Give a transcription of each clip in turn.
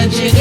Sing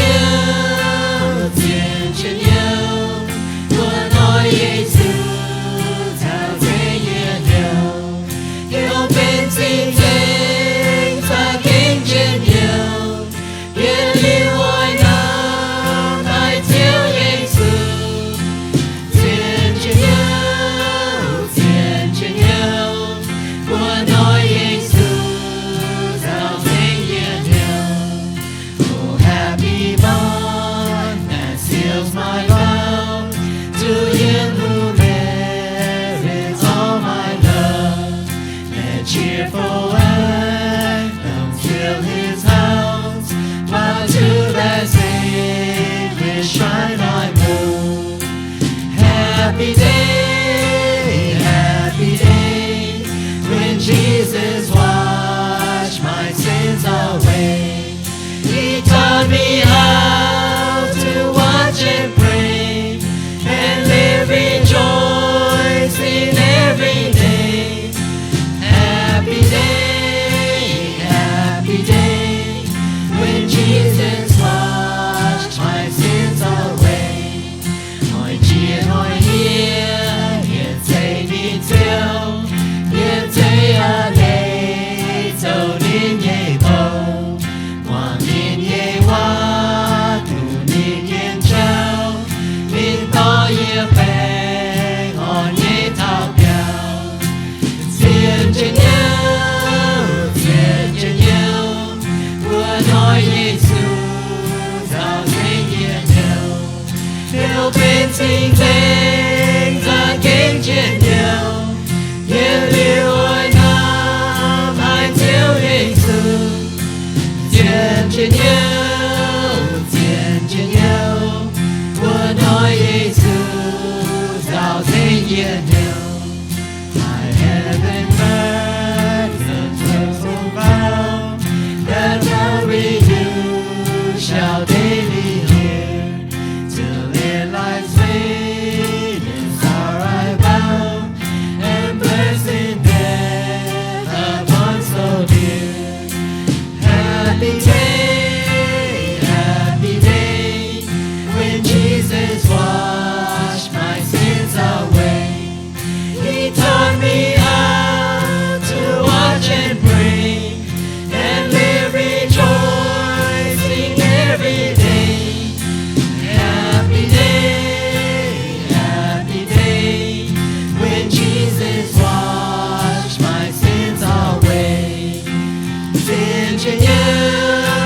to you.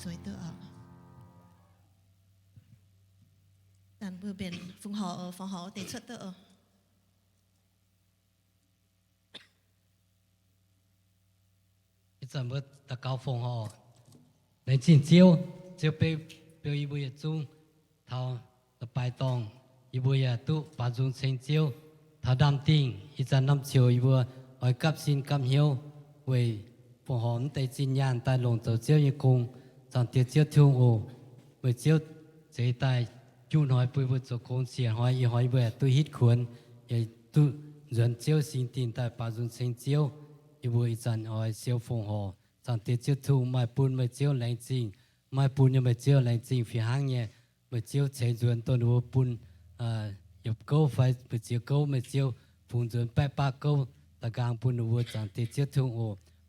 ช่วยตัวแต่เมื่อเป็นฟังหอติดช่วยตัว一阵要特高风吼，来真少被伊每日中头特摆档，伊每日都把中成招头担定，一阵南潮伊每爱急先急晓为风吼唔得真人带龙走招一公，上跌招跳舞，为招这带จุน้อยปุยบุจกงเสียหอยอีหอยเบื่อตุฮิตขวนอีตุเรือนเจียวสิงตินแต่ปาจุนเชิงเจียวอีบุยจันหอยเสียวฟงหอจันเตียเจียวทูไม่ปูนไม่เจียวแรงจริงไม่ปูนยังไม่เจียวแรงจริงฝีหางเนี่ยไม่เจียวเชิงจวนตัวหัวปูนหยบเก้าไฟไม่เจียวเก้าไม่เจียวปูนจวนแปะปากเก้าตะกางปูนหัวจันเตียเจียวทูโอ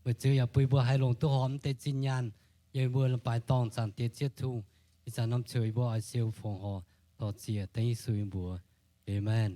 ไม่เจียวอย่าปุยบัวให้ลงตัวหอมเตจินยันยังบัวลงไปตองจันเตียเจียวทูอีจันน้ำเฉยบัวไอเสียวฟงหอต่อเจียตั้งสุยบัวเอเมน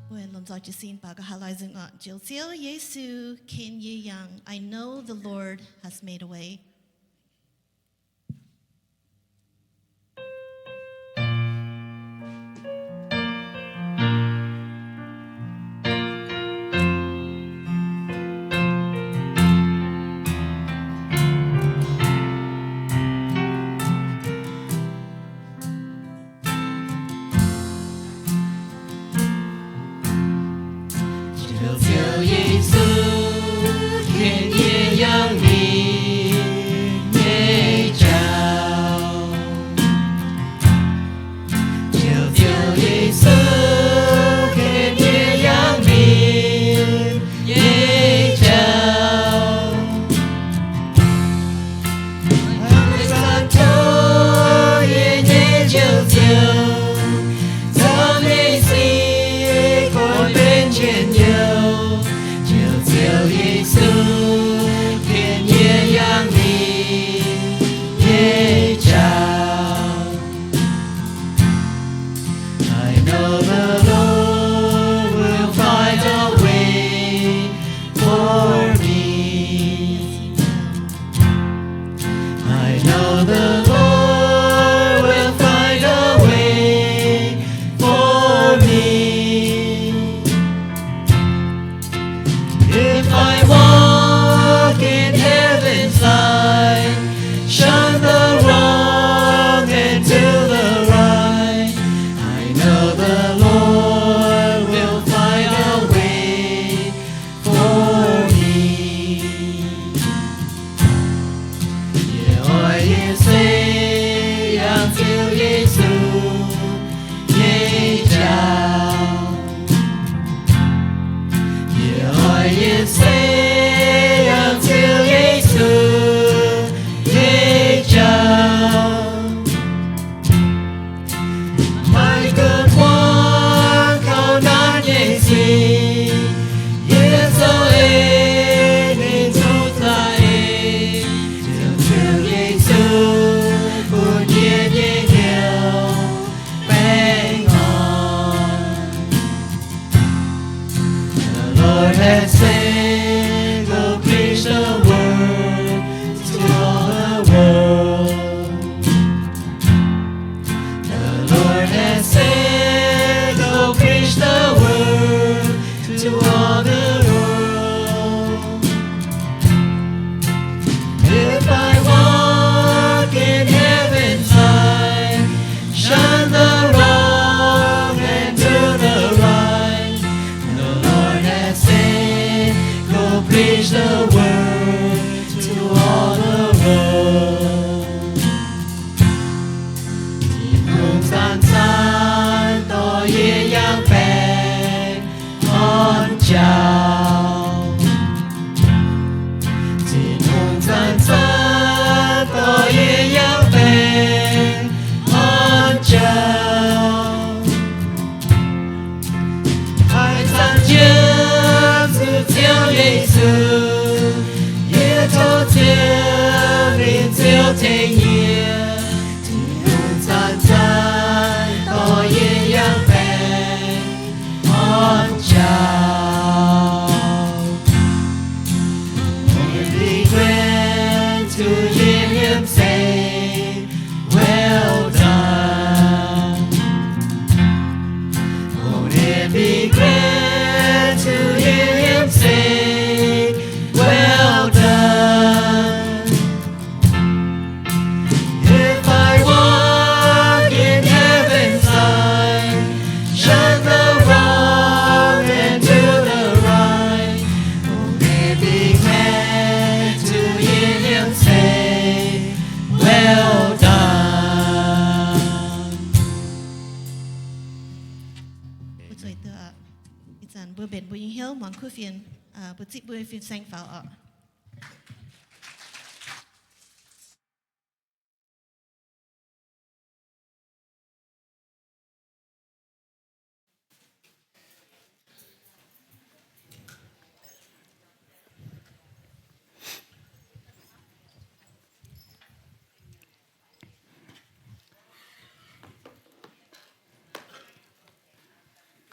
When Lon Zoi Jisin Baga Halai Zung Jill Ziel Yesu Ken Ye Yang, I know the Lord has made a way.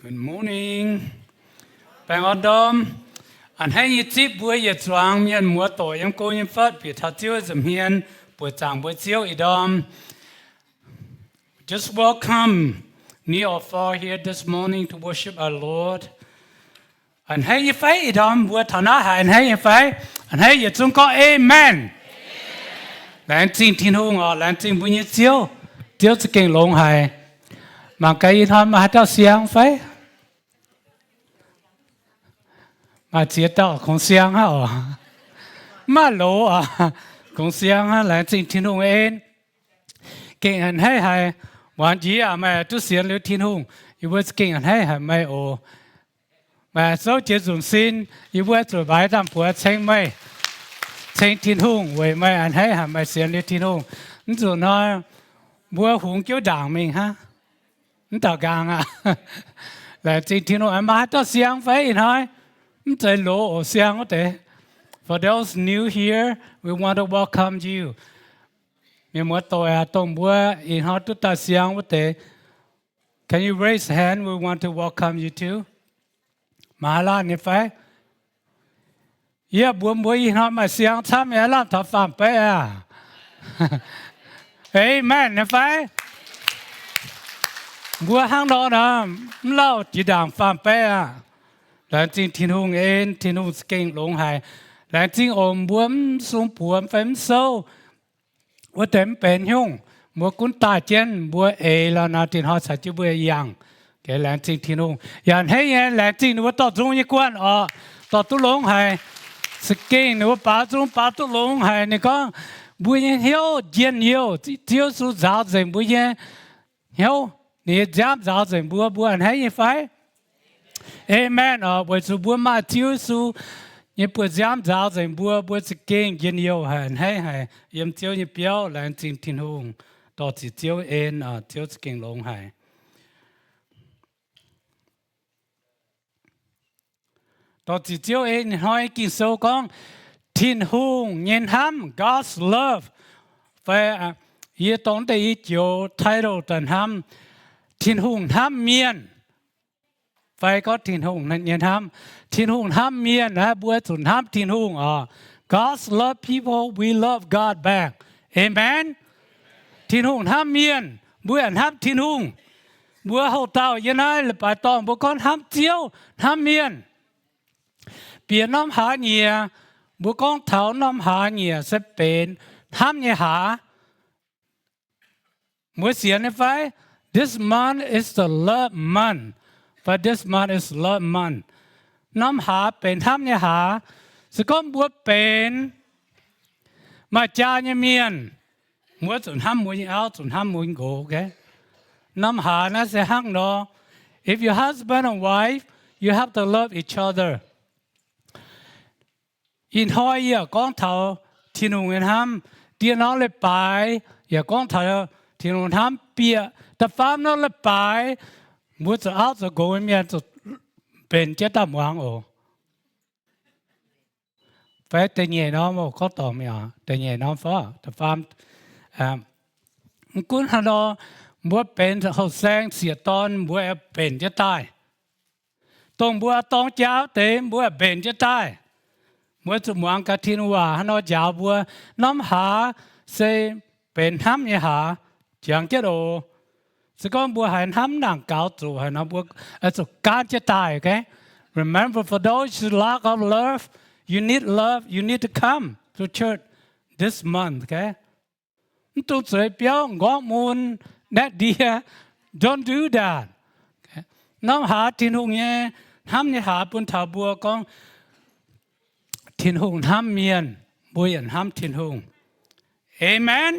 Good morning. Bạn ở đom, anh hay như tiếp buổi giờ choáng miền mùa tối em cô như phát bị thắt chiếu dầm hiền buổi sáng buổi chiều ở đom. Just welcome near or far here this morning to worship our Lord. Anh hay như phải ở đom buổi thằng nào anh hay như phải anh hay như chúng có amen. Lãnh chính thiên hùng ở lãnh chính buổi như chiều chiều sẽ kinh lông hài mà cái thằng mà cho sáng phải mà接到空香哈哦，马路啊，空香哈来进天空恩，见人係玩意啊，咪都寫了天空，如果見人係咪哦，咪所接種先，如果做擺當婆清咪清天空，為咪人係咪寫了天空，你做那บัวหงเกี่ยวด่างมิงฮะนี่ต่อกลางอ่ะแล้วจริงที่โน่นมาต้องเสียงไฟหน่อยมันใจโลเสียงก็แต่ For those new here we want to welcome you มีหมวดตัวตรงบัวอินฮอตุตาเสียงก็แต่ Can you raise hand we want to welcome you too มาล่านี่ไฟเยี่ยบัวอินฮอมาเสียงทำอย่างล่าทับฟังไปอ่ะAmen นะไฟบัวห้างนอนนะเล่าจีด่างฟังไปอ่ะหลังจริงทิ้งหงเอ็นทิ้งหงสเก่งหลงหายหลังจริงอมบัวสูงผัวเฟมโซ่ว่าเต็มเป็นหงบัวกุนตาเจนบัวแล้วนะทิ้งหอสัจจิบัวยังแกหลังจริงทิ้งหงอย่างให้ยังหลังจริงนึกว่าต่อตรงยี่กวนอ๋อต่อตุหลงหายสเก่งนึกว่าป่าตรงป่าตุหลงหายนี่ก็บัวยังเหี่ยวเย็นเหี่ยวเที่ยวสู่สาวเสียงบัวยังเหี่ยวนี่จับสาวเสียงบัวอันให้ยังไฟAmen 啊，为主不嘛救赎，你不这样找人不是经验有很还，因就你表来进天空，到是就恩啊，就是经龙海。到是就恩，你可以见所講天空人함 God's love， phải 也當地一九 title 等함天空함面。ไฟก็ทิ้งหงนั่นยังทำทิ้งหงทำเมียนะบัวสุนทำทิ้งหงอ่ะ God's love people we love God back Amen ทิ้งหงทำเมียนบัวอันทำทิ้งหงบัวเขาเต่ายังไงหรือปลาตองบัวก้อนทำเจียวทำเมียนเปลี่ยนน้ำหาเหนียบัวก้อนเถาน้ำหาเหนียจะเป็นทำเหนียหาบัวเสียในไฟ This month is the love month But this month is love month น้ำหาเป็นทำเนี่ยหาสก้มบัวเป็นมาจาเนี่ยเมียนมัวสุนห้ามมัวยิงเอาสุนห้ามมัวยิงโกโอเคน้ำหานะเสียหักเนาะ If your husband and wife you have to love each other อินหอยอย่ากองเถาที่นุ่งเงินห้ามเตียน้องเลยไปอย่ากองเถาที่นุ่งห้ามเปียแต่ฟ้ามน้องเลยไปมัวจะเอาจะโกยเมียจะเป็นเจ้าตามวางโอไปแต่เนี่ยน้องโมเขาต่อไม่อ่ะแต่เนี่ยน้องฟ้าแต่ฟาร์มกุนฮันโนมัวเป็นเขาแซงเสียตอนมัวเป็นจะตายตรงบัวตองเจ้าเต็มบัวเป็นจะตายมัวจะมองกะทินว่าฮันโนเจ้าบัวน้ำหาเซเป็นห้ำเนี่ยหาจังเจ้าโอสก้มบัวหันห้ำหนังเก่าจู่หันน้ำบัวสุการจะตาย okay remember for those who lack of love you need to come to church this month okay ตุ้งสวยเปียวงอมูลแน่ดี don't do that น้ำหาทิ้งหงเนี่ยห้ำเนี่ยหาปุ่นถาบัวกองทิ้งหงห้ำเมียนบัวยันห้ำทิ้งหง amen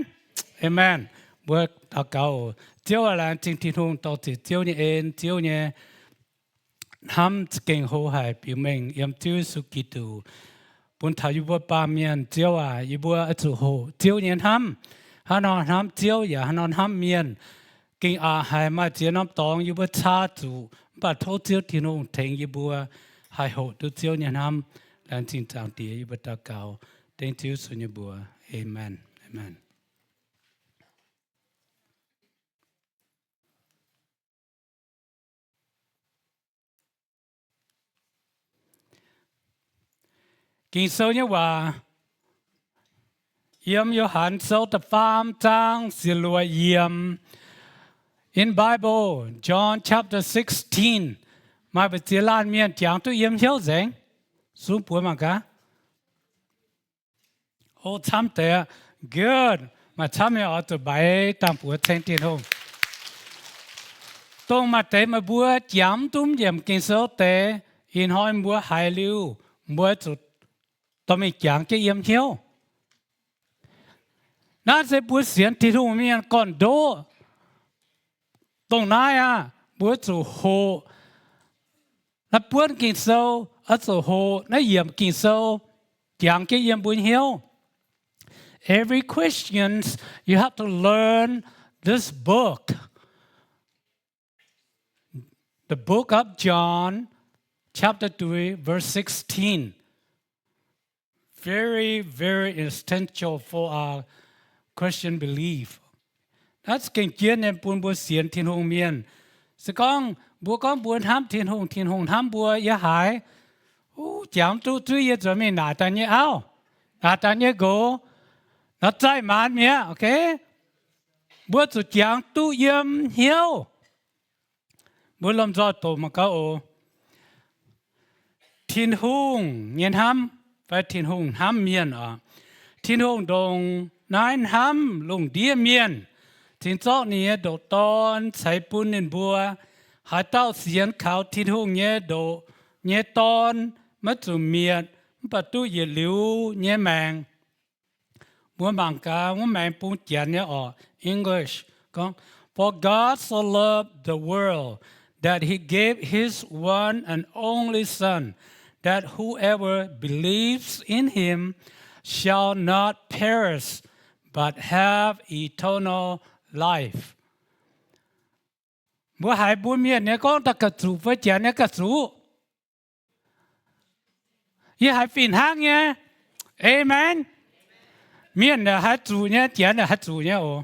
amen บัวตะเก่าเจ้าอะไรจริงที่ทุ่งต่อที่เจ้าเนี่ยเองเจ้าเนี่ยทำเก่งหัวหายผิวเมงยำเจ้าสุกิตูปุ่นถ่ายอยู่บัวปาเมียนเจ้าอยู่บัวสุโหเจ้าเนี่ยทำฮานอนทำเจ้าอย่าฮานอนทำเมียนเก่งอาหายมาเจ้าน้ำตองอยู่บัวชาจูบัดโทษเจ้าที่นุ่งเทงอยู่บัวหายโหดูเจ้าเนี่ยทำแล้วจริงจังตีอยู่บัวตะเก่าเต็งเจ้าสุญญบัว Amen Amen kinh sâu nhưว่าyếm Yohan sâu tập phàm trang xì lùa yếm in Bible John chapter 16 mà bị chia lan miền chẳng tôi yếm hiếu dành xuống bùa mà cả ô chăm tệ good mà chăm ở tụi bay tam bùa thanh tiền hông tông mà tệ mà bùa chấm túm yếm kinh sâu tệ in hỏi bùa hài lưu bùa tụt tao mình chẳng cái yếm hiếuนั่นจะบุษเสียนที่ทุ่งมีนก่อนโดตรงนั้นอ่ะบุษจู่โหแล้วปวนกินโซ่อัจู่โหนั่นเยี่ยมกินโซ่อย่างแกเยี่ยมบุญเหี่ยว Every Christians you have to learn this book the book of John chapter 3 verse 16 very essential for our Christian belief. That's kinh chiến nên buôn bùa xiên thiên hùng miền. Sự con bùa con buôn ham thiên hùng ham bùa ya hải. Chẳng tu tu ya cho mình nã ta nhé ao, nã ta nhé go, nó trái mát mía, ok? Bùa chủ chẳng tu yếm hiếu. Bùa làm cho tổ mà cao ô. Thiên hùng nhiên ham, phải thiên hùng ham miền à. Thiên hùng đồng nine ham lung địa miền thiên chót này độ ton sai bún nên bùa hai tao xiên khảo thiên hùng nhé độ nhé ton mất chủ miền bắt tu ye liu nhé màng muốn bằng cả muốn màng bún chén nhé ở English con for God so loved the world that he gave his one and only son that whoever believes in him shall not perish but have eternal life. Bữa hai bữa miền này con ta cất trụ với chén này cất trụ. Ye hai phiền hang nhé, amen. Miền này hai trụ nhé, chén này hai trụ nhé ô,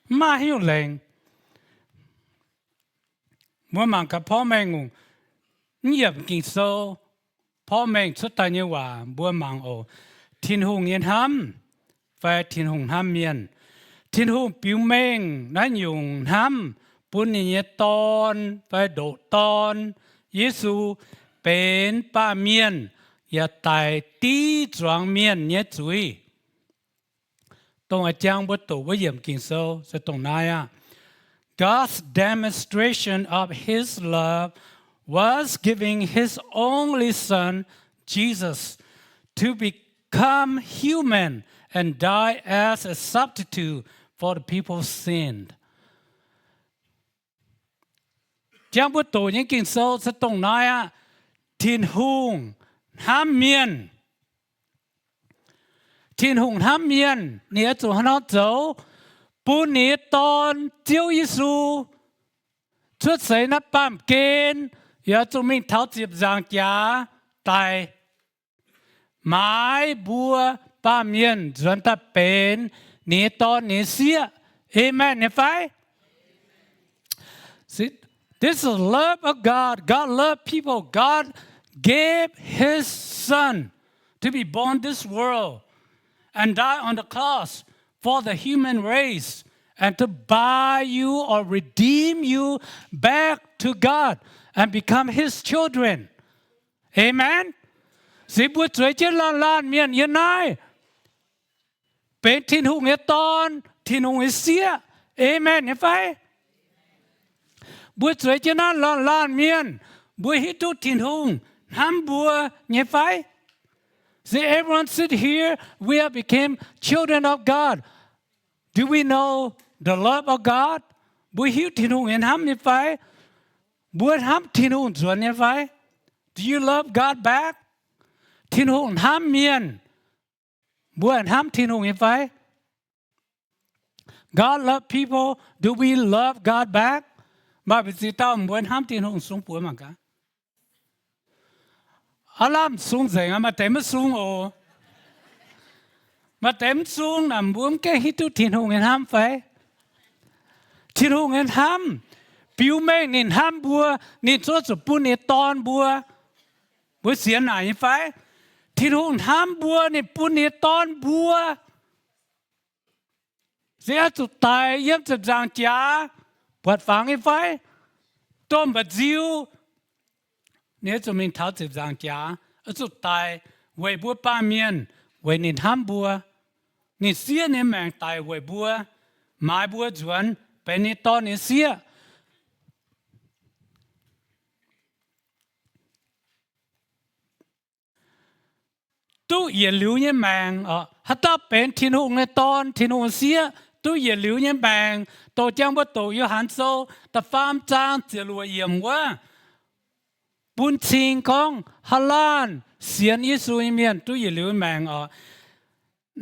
mà hiểu lệnh. Bữa mang cảพ่อแม่งnghiệp kinh sâu, พ่อแม่สุดท้ายเนี่ยว่าบวมังโอทินหงเย็นห้ำไฟทินหงห้ำเมียนทินหงปิวเม่งนั่นยุงห้ำปุ่นเนี่ยตอนไฟโดตอนเยซูเป็นป้าเมียนอย่าตายตีจวงเมียนเนี่ยจุยตรงอาจารย์บัวตัวว่าเยี่ยมกินโซ่จะตรงไหนอ่ะ God's demonstration of His love was giving His only Son, Jesus, to become human and die as a substitute for the people's sin. จังบุตรยังกินโซ่จะตรงไหนอ่ะทินหงห้ามเมียนทินหงห้ามเมียนเนี่ยจู่ฮันเอาเจ้าปูนี่ตอนเจ้าเยซูชุดใส่นับปั๊มเกณฑ์อย่าจู่มิ่งเท้าจีบจางจ้าตายไม้บัวป้าเมียนจนตาเป็นนี่ตอนนี่เสียเอเมนเนี่ยไฟ This is the love of God. God loved people. God gave His Son to be born this world and die on the cross for the human race and to buy you or redeem you back to God and become His children. Amen. สิบุตรเจ้าล้านเมียนยันไงเป็นทินหุงเอตอนทินหุงเอเสีย Amen เห็นไหมบัวสวยจะนั่นล้านเมียนบัวฮิตุทินหงห้ำบัวเนี่ยไฟ See everyone sit here we have become children of God do we know the love of God บัวฮิตทินหงเห็นห้ำเนี่ยไฟบัวห้ำทินหงส่วนเนี่ยไฟ Do you love God back ทินหงห้ำเมียนบัวห้ำทินหงเนี่ยไฟ God love people do we love God back mà bị gì tao muốn ham tiền hùng xuống bùa mà cả, alam xuống dậy mà tém xuống ồ, mà tém xuống làm buông cái hít tu tiền hùng ham phải, tiền hùng ham, biểu mê nên ham bùa nên cho chụp bùa nên ton bùa, bùa xiên này phải, ที่หุ่นห้ามบัวนี่ปุ่นนี่ตอนบัวเสียสุดตายเยี่ยมจะจางจ้าปวดฝังไอ้ไฟต้มบะจิวเนี่ยจะมีเท้าจะจางจ้าสุดตายไว้บัวป้าเมียนไว้นี่ห้ามบัวนี่เสียเนี่ยแมงตายไว้บัวไม้บัวจวนเป็นนี่ตอนนี่เสียตู้เยี่ยหลิวเนี่ยแมงฮัตตาเป็นที่นุ่งในตอนที่นุ่งเสียตู้เยี่ยหลิวเนี่ยแมงโตจังว่าโตอยู่หันโซแต่ฟาร์มจางจะรวยเยี่ยมว่าบุญชิงของฮัลลานเสียนยิสุยเมียนตู้เยี่ยหลิวแมง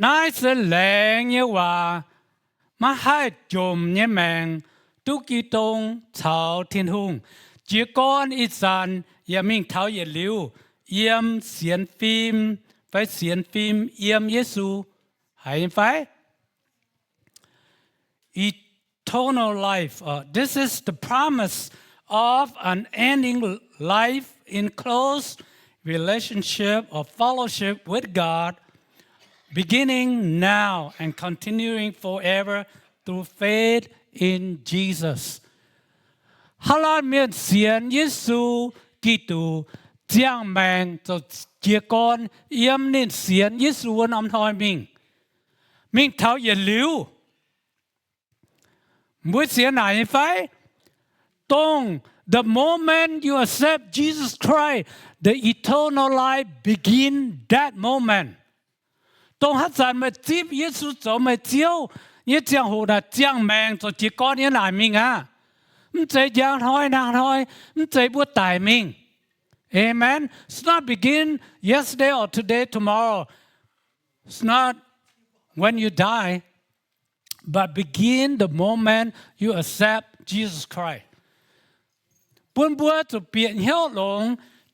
นายเสลงเนี่ยว่ามาให้จมเนี่ยแมงตุกีตงชาวเทียนหุงจีกอนอีสานยามิงเท้าเยี่ยหลิวเยี่ยมเสียนฟิล์มไปเสียนฟิล์มเยี่ยมเยซูให้ไฟ eternal life this is the promise of an ending life in close relationship or fellowship with God beginning now and continuing forever through faith in Jesus ฮาลาเมียนเสียนเยซูกิตูเจียงแมงจะเจียกอนเยี่ยมนินเสียนเยซูนำทอยมิงเท้าเย็นหลิวมุดเสียไหนไฟตรง the moment you accept Jesus Christ the eternal life begin that moment ตรงฮัจจันมาจีบเยซูจะมาเจียวเนี่ยเจียงหูนะเจียงแมงจะเจียกอนเนี่ยไหนมิงมันใจยางท้อยนางท้อยมันใจบัวตายมิงAmen. It's not begin yesterday or today, tomorrow. It's not when you die, but begin the moment you accept Jesus Christ. ปุ่นบัวจะเปลี่ยนเหี้ยวหลง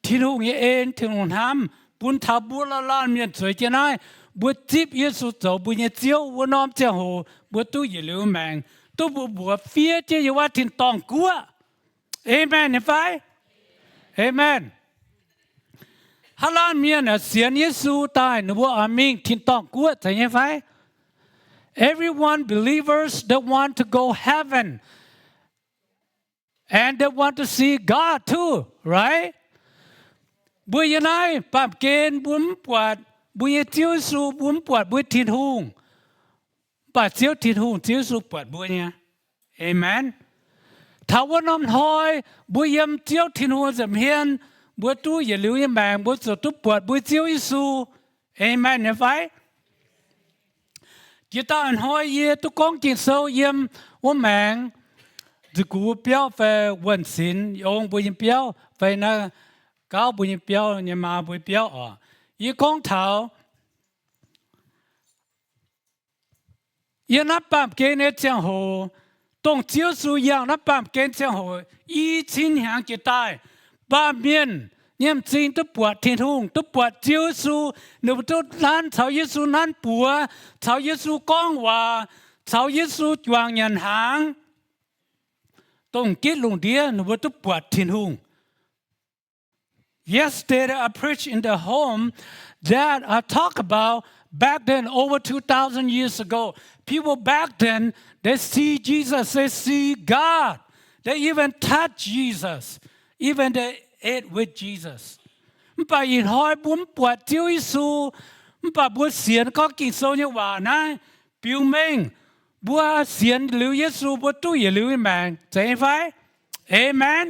ที่หูเย็นที่หูห้ำปุ่นทับบัวละล้านเมียนสวยเจ้าน้อยบัวจิบเยซูเจ้าบัวเจียวบัวน้อมเจ้าหูบัวตู้ยี่หลิวแมงตู้บัวเฟียเจ้าอยู่ว่าทิ้งตองกัว Amen เห็นไหม Amenฮาลาเมียนเสียนเยซูตายนึกว่าอามิงทิ้งต้องกลัวใช่ไหม Everyone believers that want to go heaven and they want to see God too right บุญนายปรับเกณฑ์บุญปวดบุญเจียวสูบุญปวดบุญทิ้งหุงปัดเจียวทิ้งหุงเจียวสูปวดบุญเนี่ย Amen ถ้าว่าน้ำหอยบุญยำเจียวทิ้งหุงจะเพียนบัวตู้อย่าลืมยังแบ่งบัวสุดตู้ปวดบัวเจียวยิสูเอเมนเนี่ยไฟจิตตาอันหอยเย่ตุกองจิตโซเยี่ยมว่าแมงจะกูเปียวไฟวันศิลยองบุญเปียวไฟนะก้าวบุญเปียวเนี่ยมาบุญเปียวยี่กองเท้ายี่นับปั๊มเกณฑ์เนี่ยเจ้าหูต้องเจียวสูอย่างนับปั๊มเกณฑ์เจ้าหูอีชิ้นหางจิตตายบ้าเมียนเนี่ยจริงตุปวดทิ้งทุ่งตุปวดเจียวสูหนูตุนั้นชาวเยซูนั้นปัวชาวเยซูก้องว่าชาวเยซูจวางยันหางต้องกิดลงเดียหนูตุปวดทิ้งทุ่ง Yesterday I preached in the home that I talked about back then over 2,000 years ago. People back then they see Jesus, they see God, they even touch Jesus.Even they ate with Jesus มันไปอินหอยบุ้มปวดเจียวยิสูมันไปบัวเสียนก็กินโซเนี่ยว่านะปิวเม่งบัวเสียนหรือเยซูบัวตู้อย่าลืมแมงใจไฟเอเมน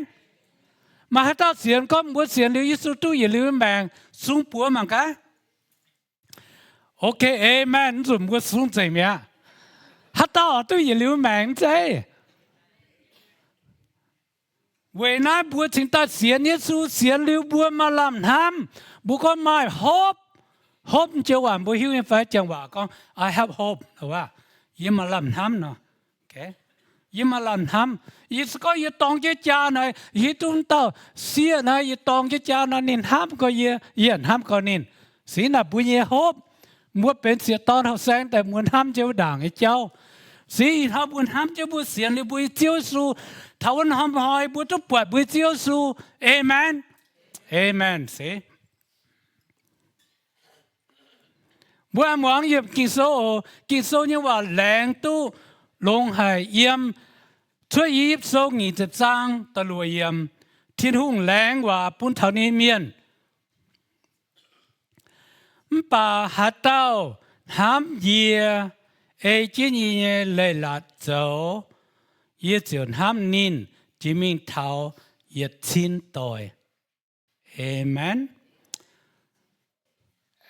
มาให้ต้าเสียนก็บัวเสียนหรือเยซูตู้อย่าลืมแมงสูงปัวมั้งคะโอเคเอเมนส่วนบัวสูงใจเมียให้ต้าตู้อย่าลืมแมงใจเวน่าบัวถึงตัดเสียนเยซูเสียนหรือบัวมาลำทำบุคคลไม่ hope เจ้าว่าบัวหิวในไฟจังหวะก็ I have hope แต่ว่ายิ่งมาลำทำเนาะโอเคยิ่งมาลำทำยิ่งก็ยิ่งตองเจ้าจาหน่อยยิ่งตุ้งเต้าเสียนะยิ่งตองเจ้าจาหน่อยนินทำก็ยิ่งทำก็นินสีน่ะบุญเย hope มัวเป็นเสียตอนเขาแสงแต่มวนทำเจ้าด่างไอ้เจ้าสีถ้าบุญทำเจ้าบัวเสียนหรือบัวเจียวสูถ้าวันหอมหอยบัวตุปวดบัวเจียวสูเอเมนเอเมนสิ บัวหมวงเยี่ยมกินโซเนี่ยว่าแรงตู้ลงหายเยี่ยมช่วยยิบโซงีจะจ้างตะลวยเยี่ยมทิ้นหุ่งแรงว่าปุ่นเท่านี้เมียนป่าหาเต้าห้ามเยียเอจินยีเลยละเจ้าเยี่ยจนห้ามนินจิมิงเท้าเยี่ยทิ้นต่อยเอเมน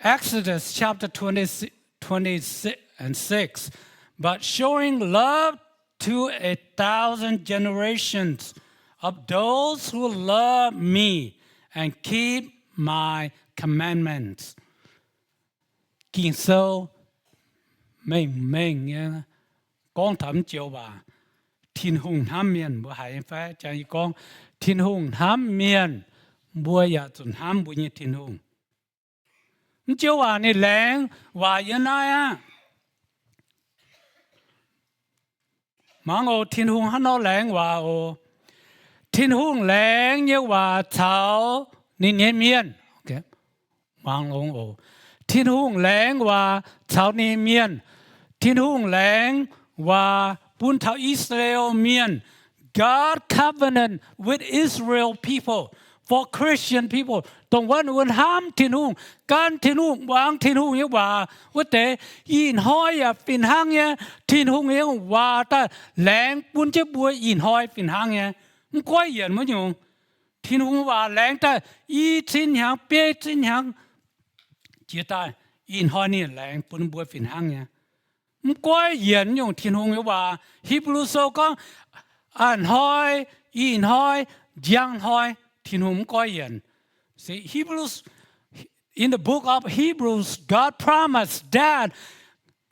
Exodus chapter 26, but showing love to 1,000 generations of those who love me and keep my commandments. กินโซไม่เนี่ยกองทำเจียวว่าทิ้นหุ่งทำเมียนบัวหายไฟใจกองทิ้นหุ่งทำเมียนบัวอยากจนทำบัวเนี่ยทิ้นหุ่งเจ้าว่านี่แรงว่ายังไงมังโอทิ้นหุ่งฮันนอแรงว่าโอทิ้นหุ่งแรงเนี่ยว่าเช้านี่เนี่ยเมียนโอเคมังโอทิ้นหุ่งแรงว่าเช้านี่เมียนทิ้นหุ่งแรงว่าปุ่นเท้าอิสราเอลเมียน God covenant with Israel people for Christian people ตรงวันห้ามทิ้นหุ่งการทิ้นหุ่งวางทิ้นหุ่งเนี่ยว่าแต่ยินห้อยฟินห้างเนี่ยทิ้นหุ่งเนี่ยว่าแต่แรงปุ่นจะบัวยินห้อยฟินห้างเนี่ยมันก้อยเหยียดมั้งอยู่ทิ้นหุ่งว่าแรงแต่อีทิ้นหางเปี้ยทิ้นหางเจียตายยินห้อยนี่แรงปุ่นบัวฟินห้างเนี่ยมันก้อยเหยียดอยู่ทิ้นหุ่งเนี่ยว่าฮิบรูโซก็อ่านห้อยยินห้อยยังห้อยทิ้นหุ่งก้อยเหยียดSee, in the book of Hebrews, God promised that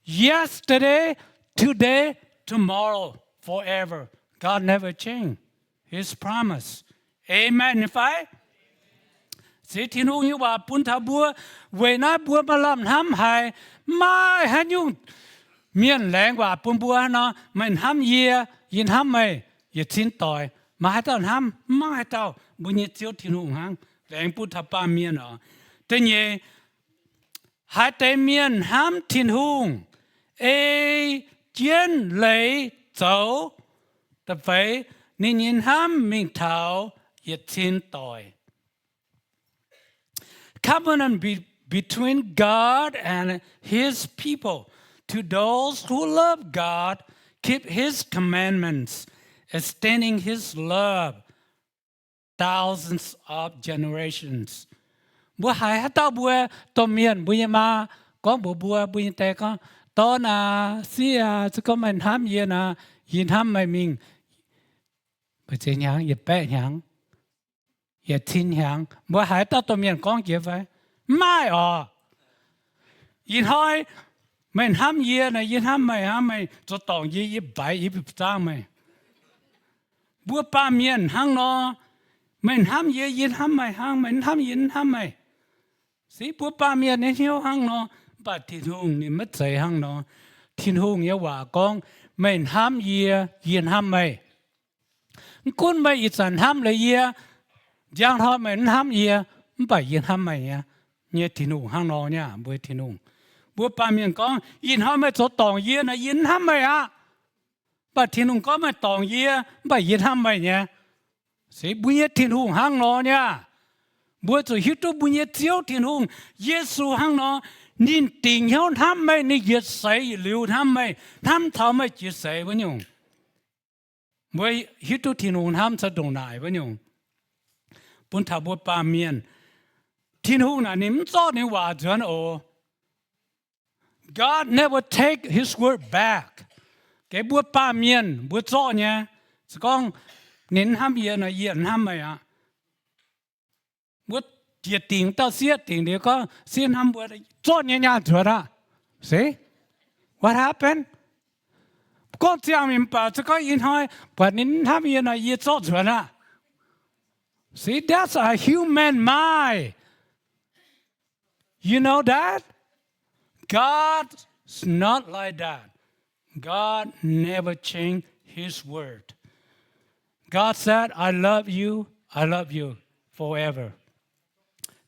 yesterday, today, tomorrow, forever. God never changed His promise. Amen. If I see, ที่นู้นอยู่ว่าปุ่นทับบัวเวน่าบัวมาลำทำให้ไม่ให้ยุ่งเมียนแรงกว่าปุ่นบัวเนาะมันทำเยียยินทำไม่อย่าทิ้งต่อยมาให้เต้าทำไม่ให้เต้าบุญเจียวที่นู้นหังแรงพูดทับป้าเมียนอ๋อแต่เนี่ยหายใจเมียนห้ามทิ้งหุ่งเอเจียนเลยเจ้าแต่ไฟนี่ยินห้ามมิงเท้าอย่าทิ้งต่อย Covenant between God and His people to those who love God keep His commandments extending His love.Thousands of generations บัวหายฮัตตาบัวตัวเมียนบุญมาก็บัวบุญแต่ก็ตอนเสียจะก็มันทำเย็นยินทำไม่มิงไปเจียงอย่าแปะยังอย่าทิ้งยังบัวหายตาตัวเมียนก้องเก็บไว้ไม่อ๋อยินห้อยไม่ทำเย็นยินทำไม่จะต้องยิบใบยิบจ้างไม่บัวป้าเมียนหังนอมันทำเยินทำไม่หังมันทำยินทำไม่สิปัวป้าเมียเนี่ยเที่ยวหังเนาะปัดทิ้งหุ่งนี่มัดใส่หังเนาะทิ้งหุ่งเนี่ยว่ากองมันทำยินทำไม่คุณไม่อิสานทำเลยยังทำมันทำมันไปยินทำไม่เนี่ยทิ้งหุ่งหังเนาะเนี่ยบัวทิ้งหุ่งบัวป้าเมียกองยินทำไม่จะต้องยินทำไม่ปัดทิ้งหุ่งก็ไม่ต้องไปยินทำไม่เนี่ยสิบุญเยทิ้งหุ่งหังนอเนี่ยบัวจะฮิตตัวบุญเยเจียวทิ้งหุ่งเยซูหังนอนินติงเฮาทำไม่นี่เยใส่หลิวทำไม่ทำไม่เยใส่วะเนี่ยบัวฮิตตัวทิ้งหุ่งทำสะดวกหน่ายวะเนี่ยปุ่นทับบัวปาเมียนทิ้งหุ่งน่ะนี่มันซ้อนในว่าจวนโอ God never take His word back แกบัวปาเมียนบัวซ้อนเนี่ยสกองนินทำเย็นเย็นทำไมบัวเจียติงต่อเสียติงเดี๋ยวก็เสียทำบัวจ้อนเนี่ยจวดSee what happened ก็เจ้ามินป่าจะก็ยินหอยป่านินทำเย็นเย็นจ้อนจวดSee that's a human mind you know that God's not like that God never changed His word God said I love you forever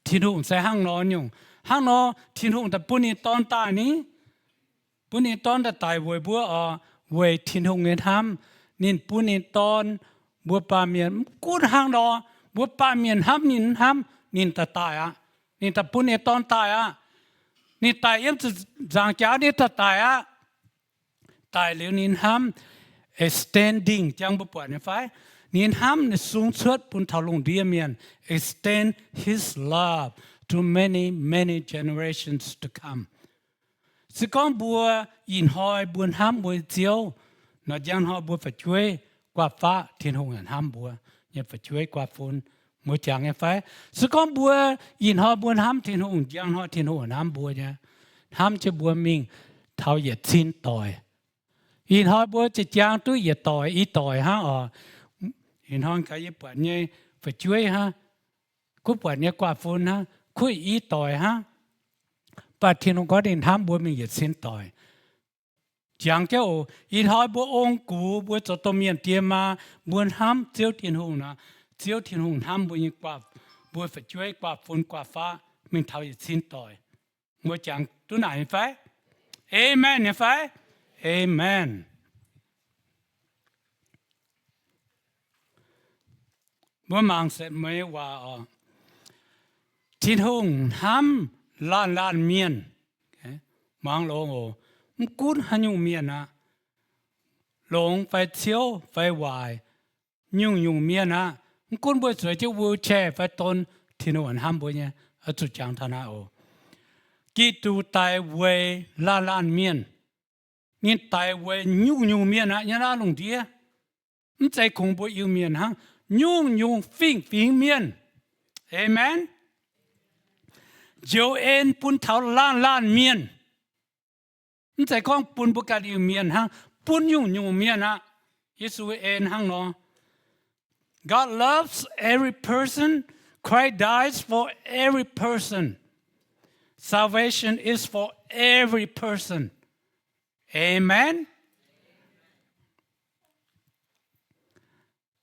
thiên hùng sẽ hang nó nhung hang nó thiên hùng ta bún ton ta ní bún ton ta tài với bữa với thiên hùng người tham nên bún ton bữa ba miền cút hang nó bữa ba miền ham nên ta tài á nên ta bún ton tài á nên tài emจะgiangจ้าnên ta tài á tài liệu nên ham standing chẳng bất bận như phải nên ham nên xuống suốt bún thảo lùng địa miền extend His love to many generations to come. Sự con bùa in hỏi buồn ham bùa chiếu nó giang họ bùa phải chuối qua phá thiên hùng hẳn ham bùa nhưng phải chuối qua phun mỗi chẳng như phải sự con bùa in hỏi buồn ham thiên hùng giang họ thiên hùng hẳn ham bùa nha ham cho bùa mình thao yết xin tội in hỏi bùa chỉ giang tôi yết tội ý tội ha in hỏi cái gì bận như phải chuối ha cú bận như qua phun haคุยอีต่อยฮะปัจจุบันก็เดินทำบัวมีเหตุสิ้นต่อยจังเจ้าอีทอยบัวองกูบัวจดตัวเมียนเตียมาบัวทำเจียวเทียนหงนะเจียวเทียนหงทำบัวยิ่งกว่าบัวฝัดช่วยกว่าฝนกว่าฟ้ามีเท่าเหตุสิ้นต่อยบัวจังตัวไหนไฟเอเมนเนี่ยไฟเอเมนบัวมังเสร็จไม่ว่าthiên hùng ham lan miên mang lông ồ cút han nhung miên à lông phải chiếu phải hoài nhung miên à cút bữa sưởi chiếu vui che phải tôn thiên hùng ham bữa nhé ở chỗ chẳng thà nào ồ kí tu tai về lan miên nên tai về nhung miên à nhớ ra lông đĩa khôngใจคงบอยู่miên ha nhung phình miên amen Joe en pun thảo lan miên, nhưng tại con pun bốc cả điều miên hang pun nhung miên á, Giêsu en hang nó. God loves every person. Christ dies for every person. Salvation is for every person. Amen.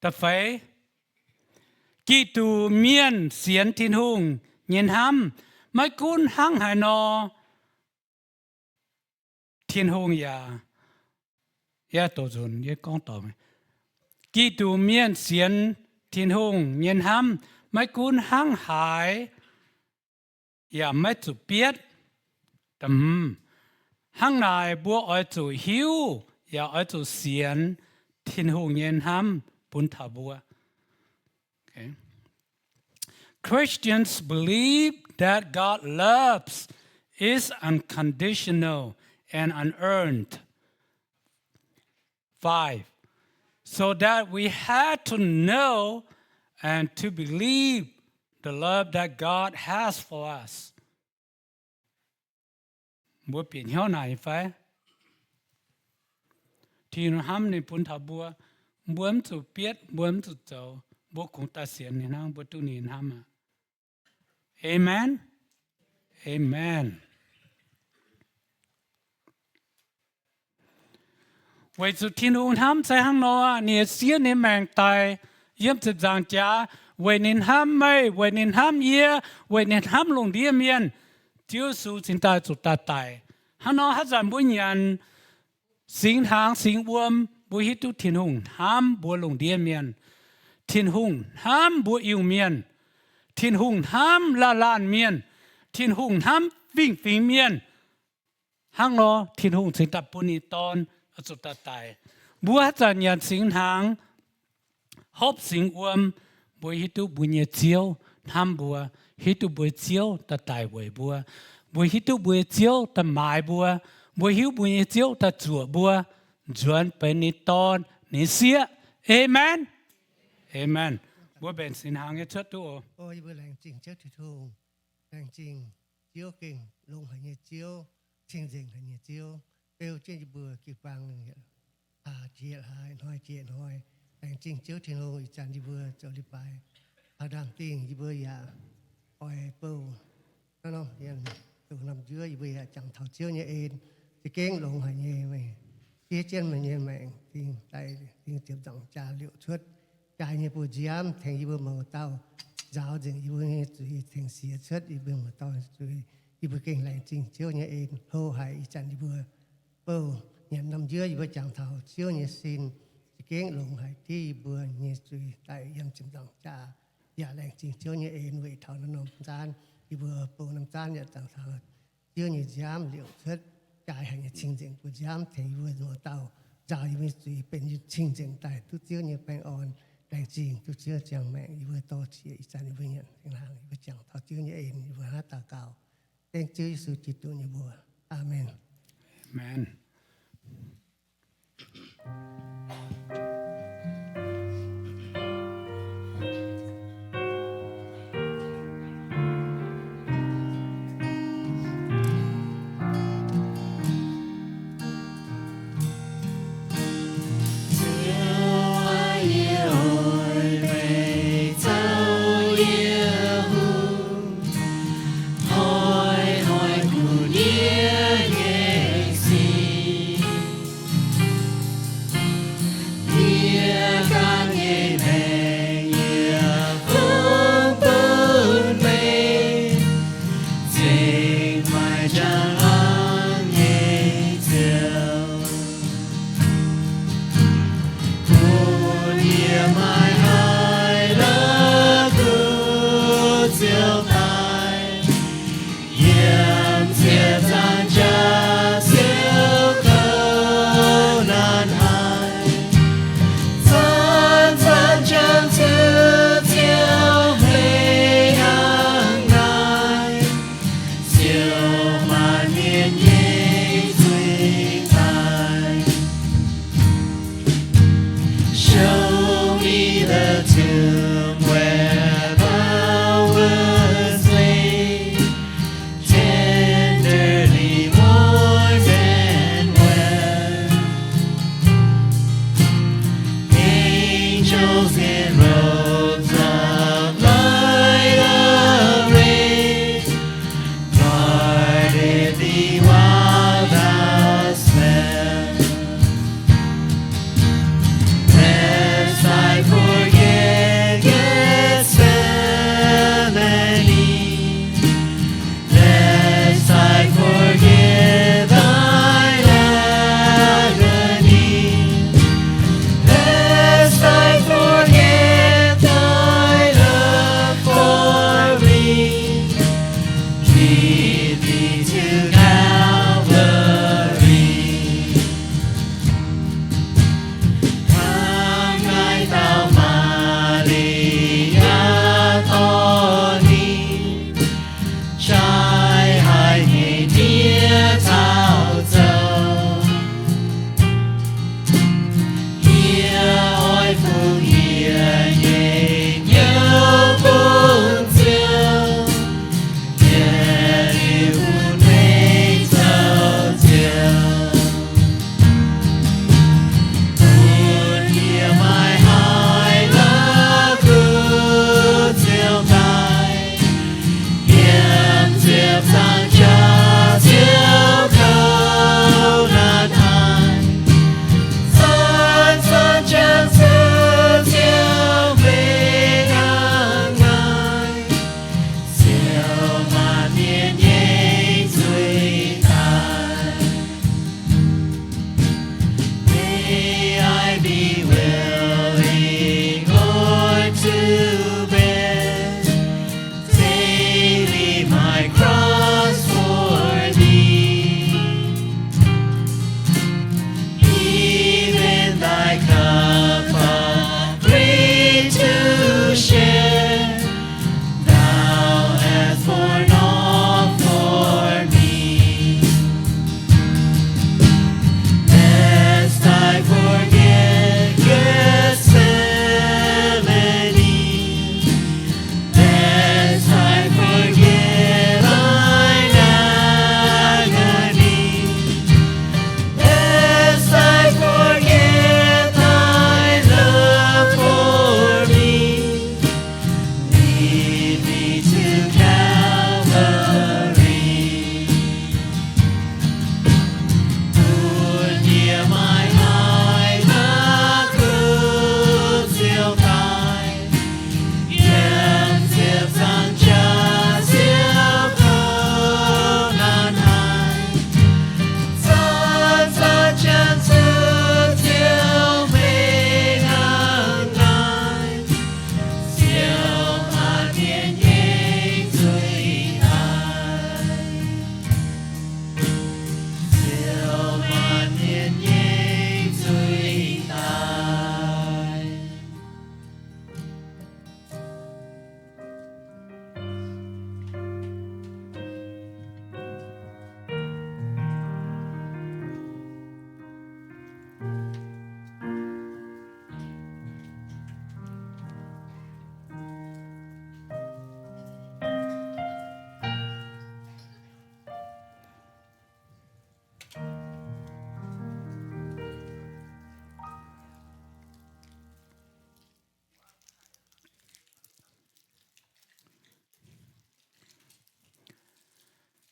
Ta phải kỹ tu miên xiên thiên hùng nhìn hamไม่คุ้นหังหายนอเทียนหงยาตัวจุนยากองต่อไหมกี่ตัวเมียนเสียนเทียนหงเงียนห้ำไม่คุ้นหังหายไม่จุเปียดแต่หังนายบัวอ้อยจุหิวอ้อยจุเสียนเทียนหงเงียนห้ำปุ่นถาบัว Christians believe that God loves is unconditional and unearned. 5. So that we had to know and to believe the love that God has for us. Bữa biển hiếu này phải thì nó hâm nên bún thảo bữa bữa chủ biết bữa chủ dầu bữa cũng ta xiên nên hâm bữa tu nên hâm à Amen. Amen. Vậy sự thiên hùng ham sẽ hăng nó nè xía nè mạng tài yếm sự giang trả vậy nên ham mây vậy nên ham yê vậy nên ham lùng địa miên chiếu sự chính ta chủ ta tài hăng nó hát giản bối nhận sinh hàng sinh uom bối hít tu thiên hùng ham bối lùng địa miên thiên hùng ham bối yêu miên thiên hùng ham lan miên thiên hùng ham phình miên hang nó thiên hùng sinh tập bùn ton ở chỗ ta tài bùa cho nhận sinh hàng hộp sinh uom bùi hít tu bùi nhiệt chiếu ham bùa hít tu bùi chiếu ta tài với bùa bùi hít tu bùi chiếu ta mài bùa bùi hiếu bùi nhiệt chiếu ta chùa bùa chuẩn bên ní ton ní xía amen amen bữa bên xin hàng cái chất tu ôi bữa lành chỉnh chất thì thu lành chỉnh chiếu kinh lùng hay nhiệt chiếu chỉnh dình hay nhiệt chiếu đều trên bữa kịp vang này chuyện hai nói chuyện hỏi lành chỉnh chiếu thiên hồ chẳng đi bữa cho đi bài đang tiền đi bữa hỏi bầu nó không hiện từ năm dưới đi bữa chẳng thảo chiếu như ên thì kinh lùng hay nhẹ mày chia trên mà nhẹ mày thì tại thì tiếp tục trả liệu suất Cái như bố giám thành như bố màu tao giáo dựng yêu nghe tùy thành xìa chất yêu bưng mà to tùy yêu bưng kinh lành trình chiếu nhẹ ên hô hải chẳng yêu bưng bầu nhận năm dưới yêu bưng chẳng thảo chiếu nhẹ xin kiến lùng hải thi yêu bưng nhẹ tùy tại yam chim dòng chaอย่าแรงจริงเจ้าเนี่ยเอ็นไว้เท่านั้นน้ำตาลอีเบอร์ปูน้ำตาลเนี่ยต่างทางเจ้าเนี่ยย้ำเหลียวเชิดกายให้เนี่ยจริงจริงกูย้ำเทอยู่หัวเตาจ่ายไม่สุยเป็นจริงจริงแต่ทุกเจ้าเนี่ยแปลงอ่อนแรงจริงทุกเจ้าจังแม่อีเบอร์โตเชียอีจันอีเบอร์เนี่ยทางหางอีเบอร์จังเท่าเจ้าเนี่ยเอ็นอีเบอร์หาตาเก่าเต็งเจ้าสุจิตตัวเนี่ยบัวอาเมน Amen.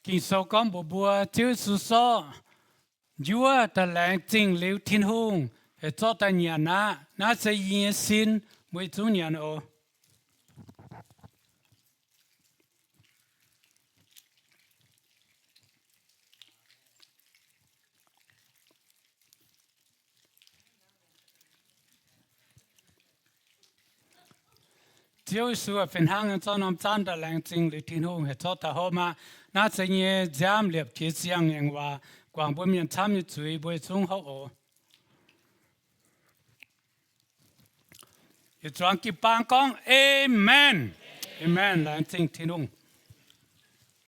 kinh sâu con bộ bùa chữ su so chúa ta lãng chính liu thiên hùng hệ cho ta nhà na sẽ yên xin với chú nhà ô chiếu sửa phần hàng cho nông dân ta lãng chính liu thiên hùng hệ cho ta họ mà na sẽ yên giảm liệp chế giang yang và quảng bố miền tham như chuối với chúng họ ô Cho anh kịp bằng con Amen. Amen là anh chính thiên hùng.